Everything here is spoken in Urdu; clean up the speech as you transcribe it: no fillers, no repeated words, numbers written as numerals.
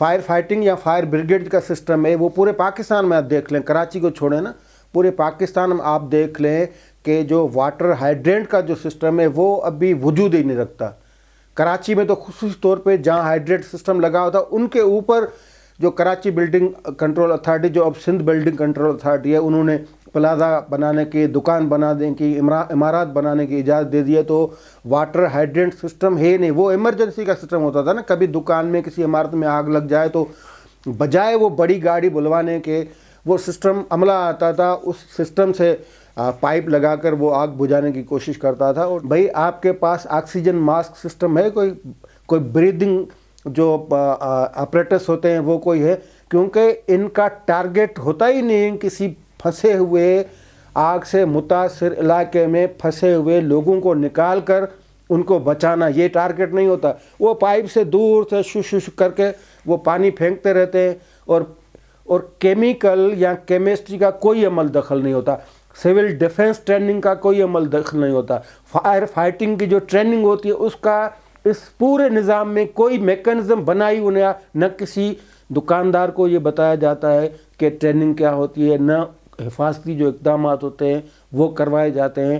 فائر فائٹنگ یا فائر بریگیڈ کا سسٹم ہے وہ پورے پاکستان میں آپ دیکھ لیں، کراچی کو چھوڑیں نا، پورے پاکستان میں آپ دیکھ لیں کہ جو واٹر ہائیڈرینٹ کا جو سسٹم ہے وہ ابھی وجود ہی نہیں رکھتا۔ کراچی میں تو خصوصی طور پہ جہاں ہائیڈرینٹ سسٹم لگا ہوتا ان کے اوپر جو کراچی بلڈنگ کنٹرول اتھارٹی، جو اب سندھ بلڈنگ کنٹرول اتھارٹی ہے، انہوں نے پلازا بنانے کی، دکان بنانے کی، عمارات بنانے کی اجازت دے دی ہے۔ تو واٹر ہائیڈرینٹ سسٹم ہے نہیں، وہ ایمرجنسی کا سسٹم ہوتا تھا نا، کبھی دکان میں کسی عمارت میں آگ لگ جائے تو بجائے وہ بڑی گاڑی بلوانے کے وہ سسٹم عملہ آتا تھا، اس سسٹم سے پائپ لگا کر وہ آگ بجھانے کی کوشش کرتا تھا۔ اور بھائی آپ کے پاس آکسیجن ماسک سسٹم ہے، کوئی بریدنگ جو اپریٹس ہوتے ہیں وہ کوئی ہے؟ کیونکہ ان کا ٹارگٹ ہوتا ہی نہیں کسی پھنسے ہوئے آگ سے متاثر علاقے میں پھنسے ہوئے لوگوں کو نکال کر ان کو بچانا، یہ ٹارگٹ نہیں ہوتا۔ وہ پائپ سے دور سے شش شش کر کے وہ پانی پھینکتے رہتے ہیں، اور کیمیکل یا کیمسٹری کا کوئی عمل دخل نہیں ہوتا، سول ڈیفنس ٹریننگ کا کوئی عمل دخل نہیں ہوتا، فائر فائٹنگ کی جو ٹریننگ ہوتی ہے اس کا اس پورے نظام میں کوئی میکانزم بنائی انہیں، نہ کسی دکاندار کو یہ بتایا جاتا ہے کہ ٹریننگ کیا ہوتی ہے، نہ حفاظتی جو اقدامات ہوتے ہیں وہ کروائے جاتے ہیں۔